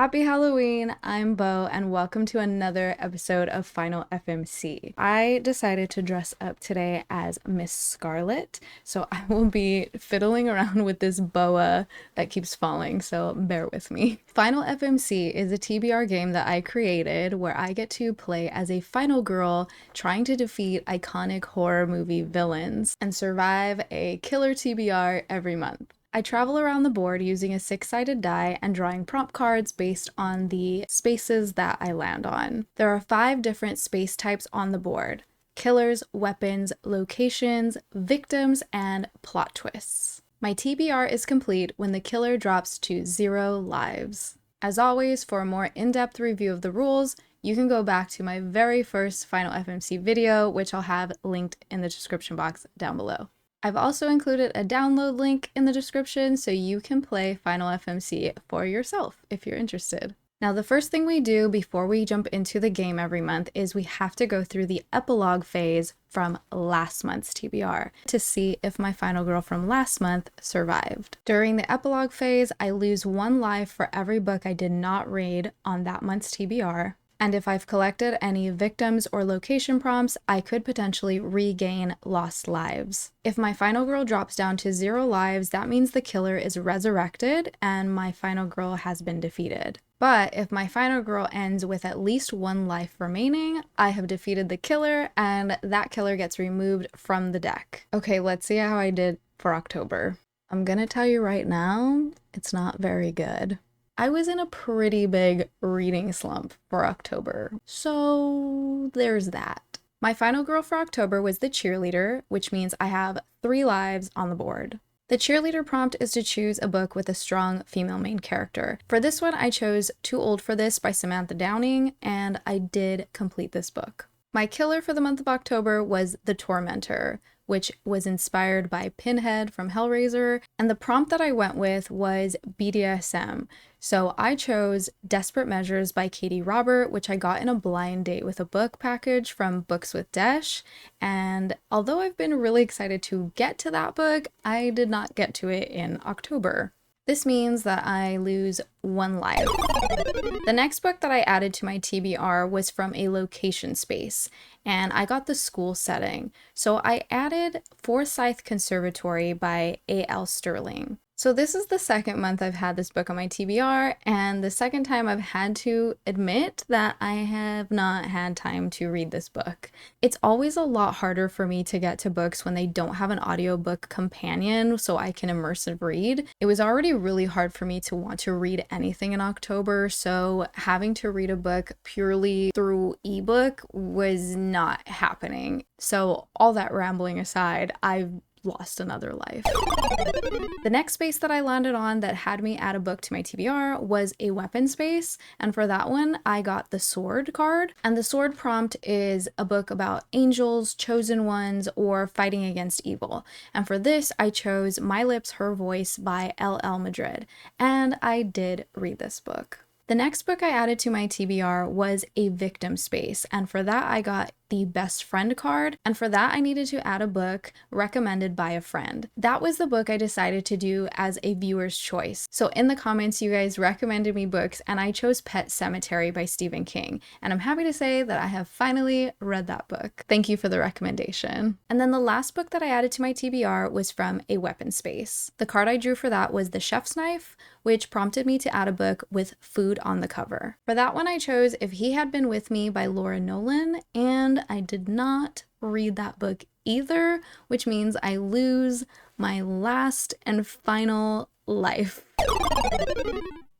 Happy Halloween, I'm Bo, and welcome to another episode of Final FMC. I decided to dress up today as Miss Scarlet, so I will be fiddling around with this boa that keeps falling, so bear with me. Final FMC is a TBR game that I created where I get to play as a final girl trying to defeat iconic horror movie villains and survive a killer TBR every month. I travel around the board using a 6-sided die and drawing prompt cards based on the spaces that I land on. There are 5 different space types on the board: killers, weapons, locations, victims, and plot twists. My TBR is complete when the killer drops to 0 lives. As always, for a more in-depth review of the rules, you can go back to my very first Final FMC video, which I'll have linked in the description box down below. I've also included a download link in the description so you can play Final FMC for yourself if you're interested. Now, the first thing we do before we jump into the game every month is we have to go through the epilogue phase from last month's TBR to see if my final girl from last month survived. During the epilogue phase, I lose 1 life for every book I did not read on that month's TBR. And if I've collected any victims or location prompts, I could potentially regain lost lives. If my final girl drops down to 0 lives, that means the killer is resurrected and my final girl has been defeated. But if my final girl ends with at least 1 life remaining, I have defeated the killer and that killer gets removed from the deck. Okay, let's see how I did for October. I'm gonna tell you right now, it's not very good. I was in a pretty big reading slump for October, so there's that. My final girl for October was the cheerleader, which means I have 3 lives on the board. The cheerleader prompt is to choose a book with a strong female main character. For this one, I chose Too Old for This by Samantha Downing, and I did complete this book. My killer for the month of October was The Tormentor, which was inspired by Pinhead from Hellraiser, and the prompt that I went with was BDSM. So I chose Desperate Measures by Katie Robert, which I got in a blind date with a book package from Books with Desh, and although I've been really excited to get to that book, I did not get to it in October. This means that I lose 1 life. The next book that I added to my TBR was from a location space, and I got the school setting. So I added Forsyth Conservatory by A.L. Sterling. So this is the second month I've had this book on my TBR, and the second time I've had to admit that I have not had time to read this book. It's always a lot harder for me to get to books when they don't have an audiobook companion so I can immersive read. It was already really hard for me to want to read anything in October, so having to read a book purely through ebook was not happening. So all that rambling aside, I've lost another life. The next space that I landed on that had me add a book to my TBR was a weapon space, and for that one I got the sword card, and the sword prompt is a book about angels, chosen ones, or fighting against evil. And for this I chose My Lips, Her Voice by L.L. Madrid, and I did read this book. The next book I added to my TBR was a victim space, and for that I got the best friend card, and for that I needed to add a book recommended by a friend. That was the book I decided to do as a viewer's choice. So in the comments you guys recommended me books and I chose Pet Sematary by Stephen King, and I'm happy to say that I have finally read that book. Thank you for the recommendation. And then the last book that I added to my TBR was from a weapon space. The card I drew for that was The Chef's Knife, which prompted me to add a book with food on the cover. For that one I chose If He Had Been With Me by Laura Nolan, and I did not read that book either, which means I lose my last and final life.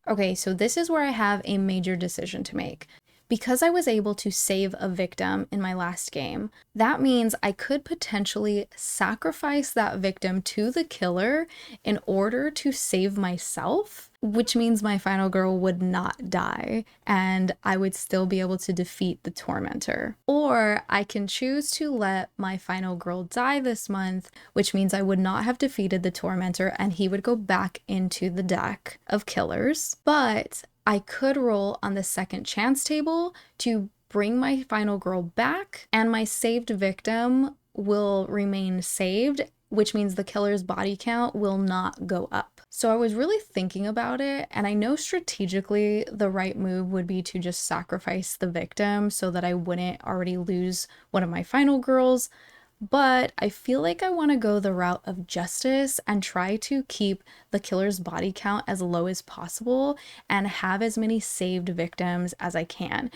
Okay, so this is where I have a major decision to make. Because I was able to save a victim in my last game, that means I could potentially sacrifice that victim to the killer in order to save myself, which means my final girl would not die and I would still be able to defeat the tormentor. Or I can choose to let my final girl die this month, which means I would not have defeated the tormentor and he would go back into the deck of killers. But I could roll on the second chance table to bring my final girl back, and my saved victim will remain saved, which means the killer's body count will not go up. So I was really thinking about it, and I know strategically the right move would be to just sacrifice the victim so that I wouldn't already lose one of my final girls. But I feel like I want to go the route of justice and try to keep the killer's body count as low as possible and have as many saved victims as I can.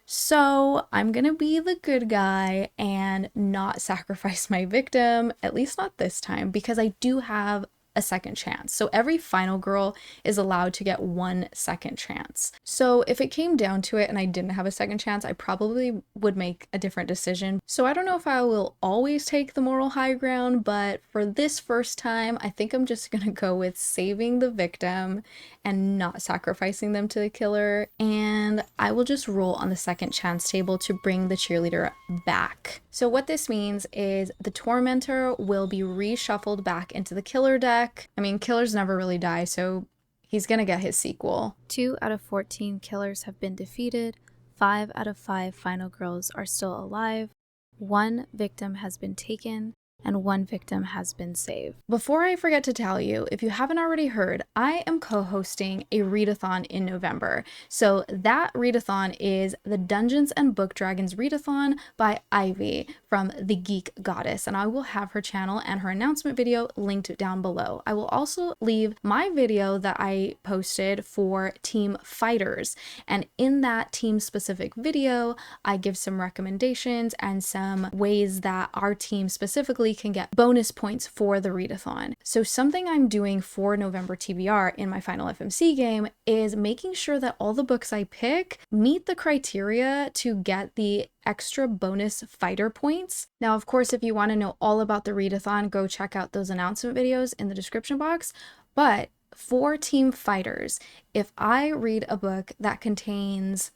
So I'm gonna be the good guy and not sacrifice my victim, at least not this time, because I do have a second chance. So every final girl is allowed to get 1 second chance. So if it came down to it and I didn't have a second chance, I probably would make a different decision. So I don't know if I will always take the moral high ground, but for this first time, I think I'm just gonna go with saving the victim and not sacrificing them to the killer. And I will just roll on the second chance table to bring the cheerleader back. So what this means is the tormentor will be reshuffled back into the killer deck. I mean, killers never really die, so he's gonna get his sequel. 2 out of 14 killers have been defeated. 5 out of 5 final girls are still alive. 1 victim has been taken, and 1 victim has been saved. Before I forget to tell you, if you haven't already heard, I am co-hosting a readathon in November. So that readathon is the Dungeons and Book Dragons Readathon by Ivy from The Geek Goddess, and I will have her channel and her announcement video linked down below. I will also leave my video that I posted for Team Fighters, and in that team specific video, I give some recommendations and some ways that our team specifically can get bonus points for the readathon. So something I'm doing for November TBR in my final FMC game is making sure that all the books I pick meet the criteria to get the extra bonus fighter points. Now, of course, if you want to know all about the readathon, go check out those announcement videos in the description box. But for Team Fighters, if I read a book that contains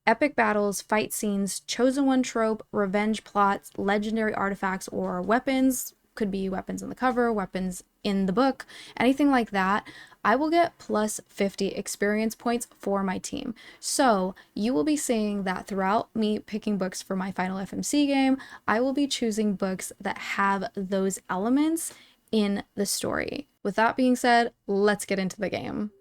epic battles, fight scenes, chosen one trope, revenge plots, legendary artifacts, or weapons, could be weapons on the cover, weapons in the book, anything like that, I will get plus 50 experience points for my team. So you will be seeing that throughout me picking books for my final FMC game, I will be choosing books that have those elements in the story. With that being said, let's get into the game.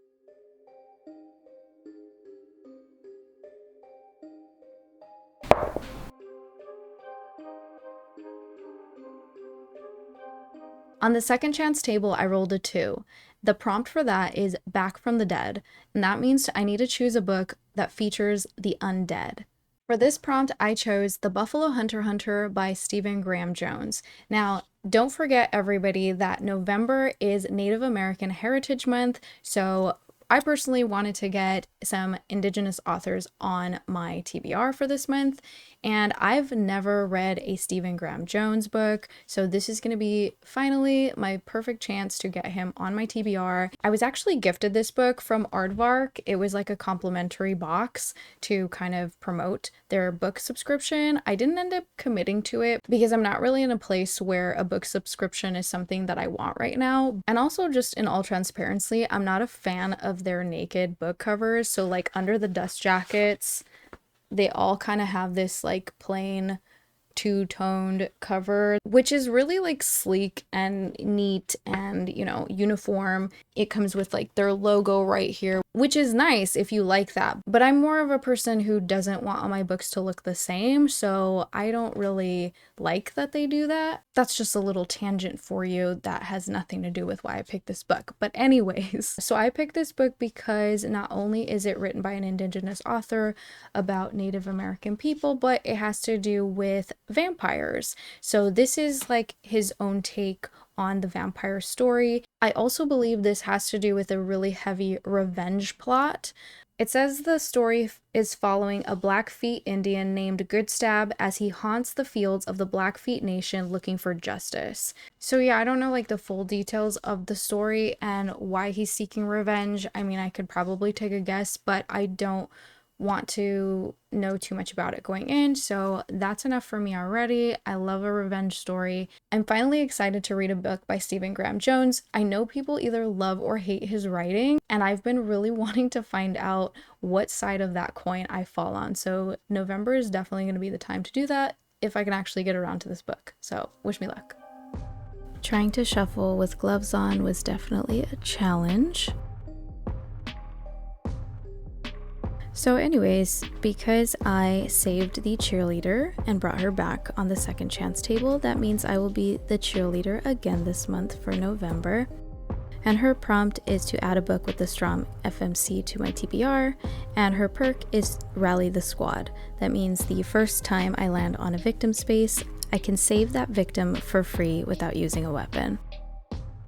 On the second chance table, I rolled a 2. The prompt for that is Back from the Dead, and that means I need to choose a book that features the undead. For this prompt, I chose The Buffalo Hunter by Stephen Graham Jones. Now, don't forget, everybody, that November is Native American Heritage Month, so I personally wanted to get some Indigenous authors on my TBR for this month, and I've never read a Stephen Graham Jones book, so this is going to be finally my perfect chance to get him on my TBR. I was actually gifted this book from Aardvark. It was like a complimentary box to kind of promote their book subscription. I didn't end up committing to it because I'm not really in a place where a book subscription is something that I want right now. And also, just in all transparency, I'm not a fan of their naked book covers. So like under the dust jackets, they all kind of have this like plain two-toned cover, which is really like sleek and neat and, you know, uniform. It comes with like their logo right here, which is nice if you like that. But I'm more of a person who doesn't want all my books to look the same, so I don't really like that they do that. That's just a little tangent for you that has nothing to do with why I picked this book. But anyways, so I picked this book because not only is it written by an Indigenous author about Native American people, but it has to do with vampires. So this is like his own take on the vampire story. I also believe this has to do with a really heavy revenge plot. It says the story is following a Blackfeet Indian named Goodstab as he haunts the fields of the Blackfeet Nation looking for justice. So yeah, I don't know like the full details of the story and why he's seeking revenge. I mean, I could probably take a guess, but I don't want to know too much about it going in, so that's enough for me already. I love a revenge story. I'm finally excited to read a book by Stephen Graham Jones. I know people either love or hate his writing, and I've been really wanting to find out what side of that coin I fall on, so November is definitely going to be the time to do that if I can actually get around to this book, so wish me luck. Trying to shuffle with gloves on was definitely a challenge. So anyways, because I saved the cheerleader and brought her back on the second chance table, that means I will be the cheerleader again this month for November. And her prompt is to add a book with the strong FMC to my TBR, and her perk is Rally the Squad. That means the first time I land on a victim space, I can save that victim for free without using a weapon.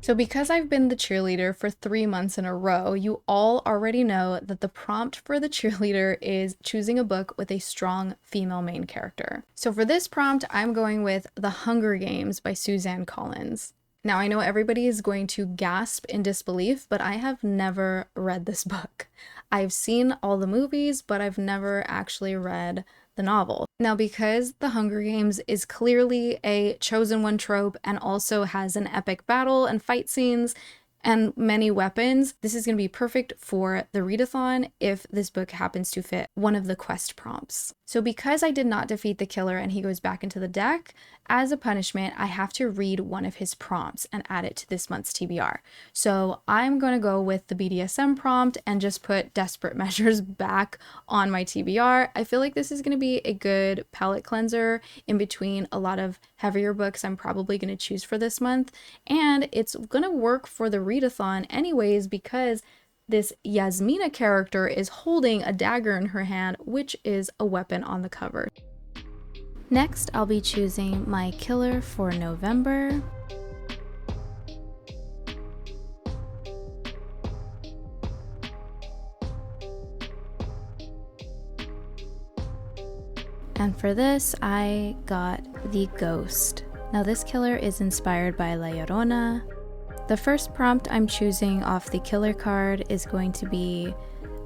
So because I've been the cheerleader for 3 months in a row, you all already know that the prompt for the cheerleader is choosing a book with a strong female main character. So for this prompt, I'm going with The Hunger Games by Suzanne Collins. Now, I know everybody is going to gasp in disbelief, but I have never read this book. I've seen all the movies, but I've never actually read the novel. Now, because The Hunger Games is clearly a chosen one trope and also has an epic battle and fight scenes and many weapons, this is going to be perfect for the readathon if this book happens to fit one of the quest prompts. So because I did not defeat the killer and he goes back into the deck, as a punishment, I have to read one of his prompts and add it to this month's TBR. So I'm going to go with the BDSM prompt and just put Desperate Measures back on my TBR. I feel like this is going to be a good palate cleanser in between a lot of heavier books I'm probably going to choose for this month. And it's going to work for the readathon anyways because this Yasmina character is holding a dagger in her hand, which is a weapon on the cover. Next, I'll be choosing my killer for November. And for this, I got The Ghost. Now this killer is inspired by La Llorona. The first prompt I'm choosing off the killer card is going to be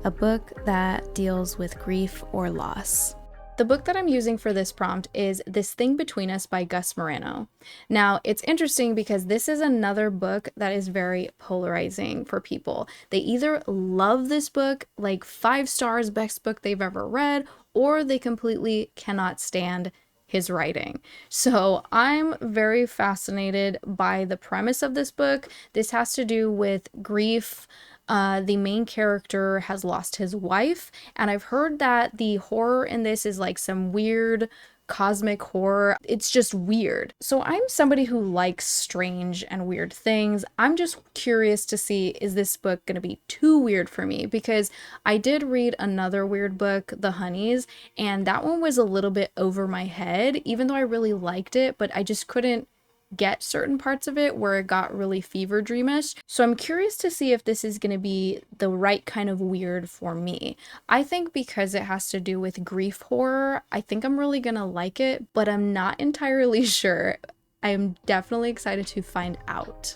a book that deals with grief or loss. The book that I'm using for this prompt is This Thing Between Us by Gus Moreno. Now, it's interesting because this is another book that is very polarizing for people. They either love this book, like 5 stars, best book they've ever read, or they completely cannot stand his writing. So I'm very fascinated by the premise of this book. This has to do with grief. The main character has lost his wife, and I've heard that the horror in this is like some weird cosmic horror. It's just weird. So I'm somebody who likes strange and weird things. I'm just curious to see, is this book going to be too weird for me? Because I did read another weird book, The Honeys, and that one was a little bit over my head, even though I really liked it, but I just couldn't get certain parts of it where it got really fever dreamish. So I'm curious to see if this is going to be the right kind of weird for me. I think because it has to do with grief horror, I think I'm really going to like it, but I'm not entirely sure. I'm definitely excited to find out.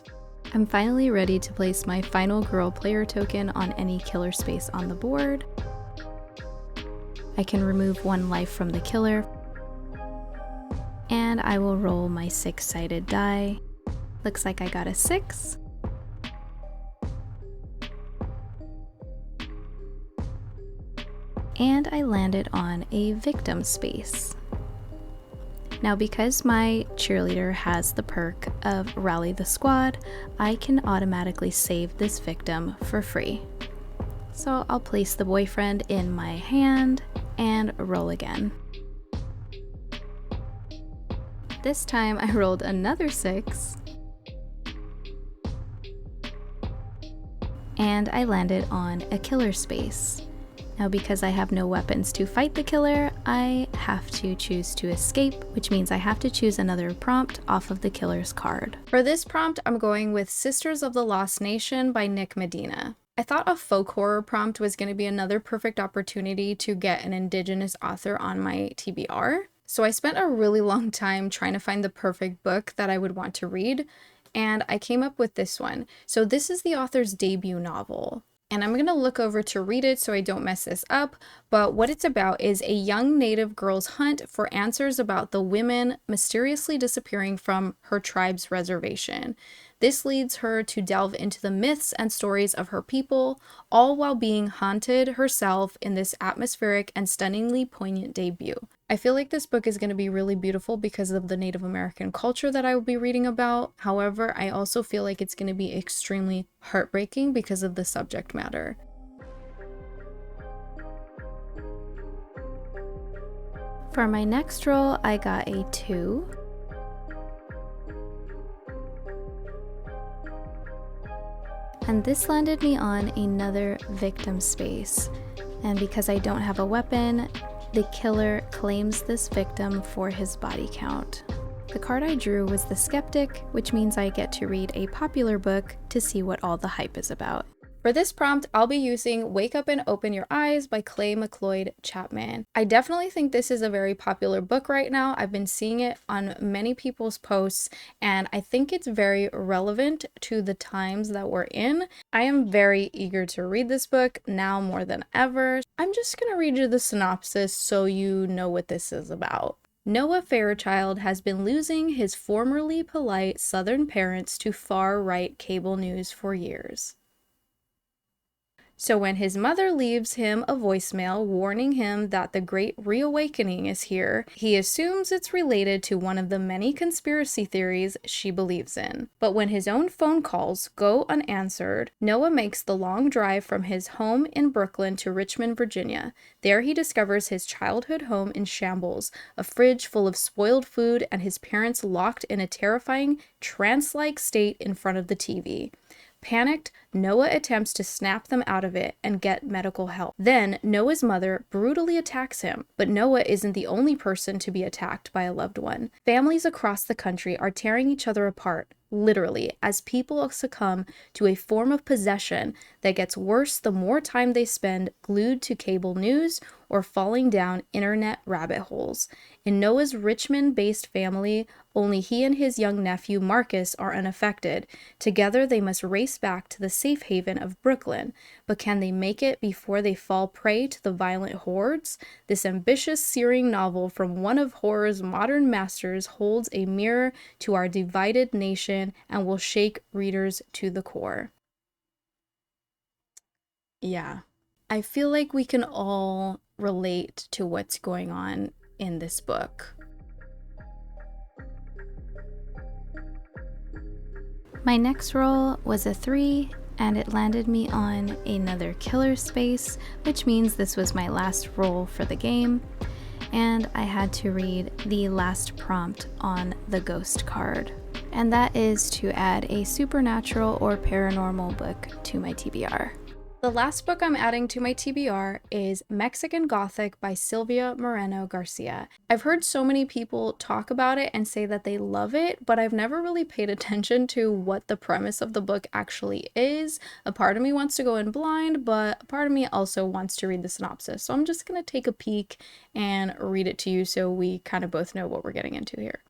I'm finally ready to place my final girl player token on any killer space on the board. I can remove 1 life from the killer. And I will roll my 6-sided die. Looks like I got a 6. And I landed on a victim space. Now because my cheerleader has the perk of Rally the Squad, I can automatically save this victim for free. So I'll place the boyfriend in my hand and roll again. This time I rolled another 6, and I landed on a killer space. Now because I have no weapons to fight the killer, I have to choose to escape, which means I have to choose another prompt off of the killer's card. For this prompt, I'm going with Sisters of the Lost Nation by Nick Medina. I thought a folk horror prompt was going to be another perfect opportunity to get an indigenous author on my TBR. So I spent a really long time trying to find the perfect book that I would want to read, and I came up with this one. So this is the author's debut novel, and I'm going to look over to read it so I don't mess this up, but what it's about is a young native girl's hunt for answers about the women mysteriously disappearing from her tribe's reservation. This leads her to delve into the myths and stories of her people, all while being haunted herself in this atmospheric and stunningly poignant debut. I feel like this book is going to be really beautiful because of the Native American culture that I will be reading about. However, I also feel like it's going to be extremely heartbreaking because of the subject matter. For my next roll, I got a 2. And this landed me on another victim space. And because I don't have a weapon, the killer claims this victim for his body count. The card I drew was the Skeptic, which means I get to read a popular book to see what all the hype is about. For this prompt, I'll be using Wake Up and Open Your Eyes by Clay McLeod Chapman. I definitely think this is a very popular book right now. I've been seeing it on many people's posts, and I think it's very relevant to the times that we're in. I am very eager to read this book now more than ever. I'm just gonna read you the synopsis so you know what this is about. Noah Fairchild has been losing his formerly polite Southern parents to far-right cable news for years. So when his mother leaves him a voicemail warning him that the Great Reawakening is here, he assumes it's related to one of the many conspiracy theories she believes in. But when his own phone calls go unanswered, Noah makes the long drive from his home in Brooklyn to Richmond, Virginia. There he discovers his childhood home in shambles, a fridge full of spoiled food, and his parents locked in a terrifying trance-like state in front of the TV. Panicked, Noah attempts to snap them out of it and get medical help. Then, Noah's mother brutally attacks him, but Noah isn't the only person to be attacked by a loved one. Families across the country are tearing each other apart, literally, as people succumb to a form of possession that gets worse the more time they spend glued to cable news or falling down internet rabbit holes. In Noah's Richmond-based family, only he and his young nephew Marcus are unaffected. Together they must race back to the safe haven of Brooklyn, but can they make it before they fall prey to the violent hordes? This ambitious, searing novel from one of horror's modern masters holds a mirror to our divided nation and will shake readers to the core. Yeah, I feel like we can all relate to what's going on in this book. My next roll was a 3, and it landed me on another killer space, which means this was my last roll for the game, and I had to read the last prompt on the ghost card, and that is to add a supernatural or paranormal book to my TBR. The last book I'm adding to my TBR is Mexican Gothic by Silvia Moreno Garcia. I've heard so many people talk about it and say that they love it, but I've never really paid attention to what the premise of the book actually is. A part of me wants to go in blind, but a part of me also wants to read the synopsis. So I'm just going to take a peek and read it to you so we kind of both know what we're getting into here.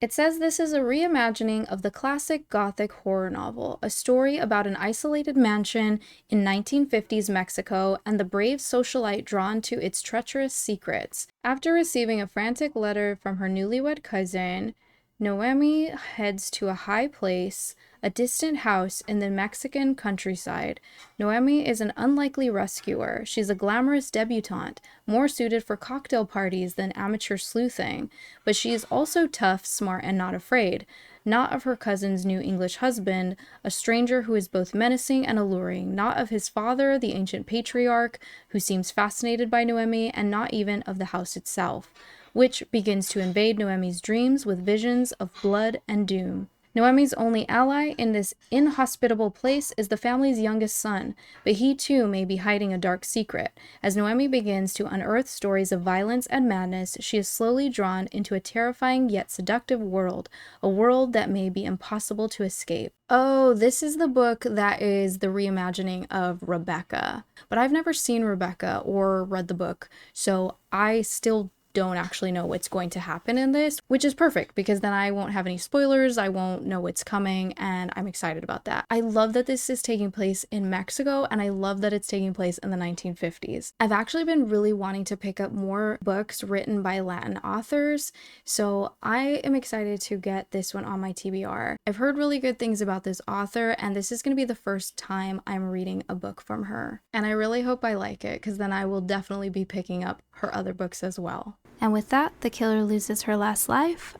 It says this is a reimagining of the classic Gothic horror novel, a story about an isolated mansion in 1950s Mexico and the brave socialite drawn to its treacherous secrets. After receiving a frantic letter from her newlywed cousin, Noemi heads to a high place, a distant house in the Mexican countryside. Noemi is an unlikely rescuer. She's a glamorous debutante, more suited for cocktail parties than amateur sleuthing. But she is also tough, smart, and not afraid. Not of her cousin's new English husband, a stranger who is both menacing and alluring. Not of his father, the ancient patriarch, who seems fascinated by Noemi, and not even of the house itself, which begins to invade Noemi's dreams with visions of blood and doom. Noemi's only ally in this inhospitable place is the family's youngest son, but he too may be hiding a dark secret. As Noemi begins to unearth stories of violence and madness, she is slowly drawn into a terrifying yet seductive world, a world that may be impossible to escape. Oh, this is the book that is the reimagining of Rebecca. But I've never seen Rebecca or read the book, so I still don't actually know what's going to happen in this, which is perfect because then I won't have any spoilers, I won't know what's coming, and I'm excited about that. I love that this is taking place in Mexico, and I love that it's taking place in the 1950s. I've actually been really wanting to pick up more books written by Latin authors, so I am excited to get this one on my TBR. I've heard really good things about this author, and this is going to be the first time I'm reading a book from her. And I really hope I like it, because then I will definitely be picking up her other books as well. And with that, the killer loses her last life,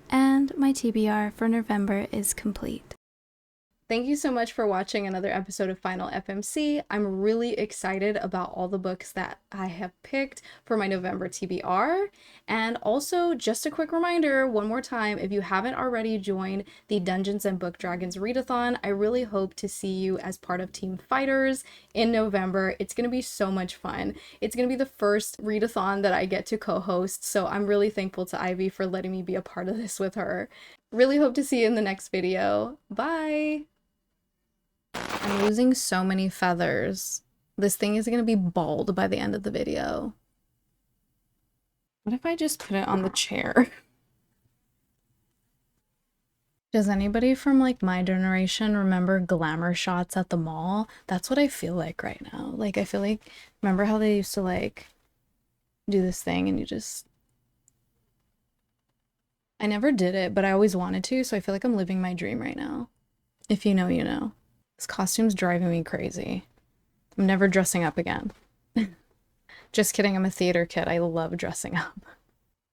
and my TBR for November is complete. Thank you so much for watching another episode of Final FMC. I'm really excited about all the books that I have picked for my November TBR. And also, just a quick reminder, one more time, if you haven't already joined the Dungeons and Book Dragons Readathon, I really hope to see you as part of Team Fighters in November. It's going to be so much fun. It's going to be the first Readathon that I get to co-host, so I'm really thankful to Ivy for letting me be a part of this with her. Really hope to see you in the next video. Bye! I'm losing so many feathers. This thing is going to be bald by the end of the video. What if I just put it on the chair? Does anybody from like my generation remember glamour shots at the mall? That's what I feel like right now. Like, I feel like, remember how they used to like do this thing and you just... I never did it, but I always wanted to, so I feel like I'm living my dream right now. If you know, you know. This costume's driving me crazy. I'm never dressing up again. Just kidding, I'm a theater kid. I love dressing up.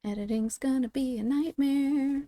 Editing's gonna be a nightmare.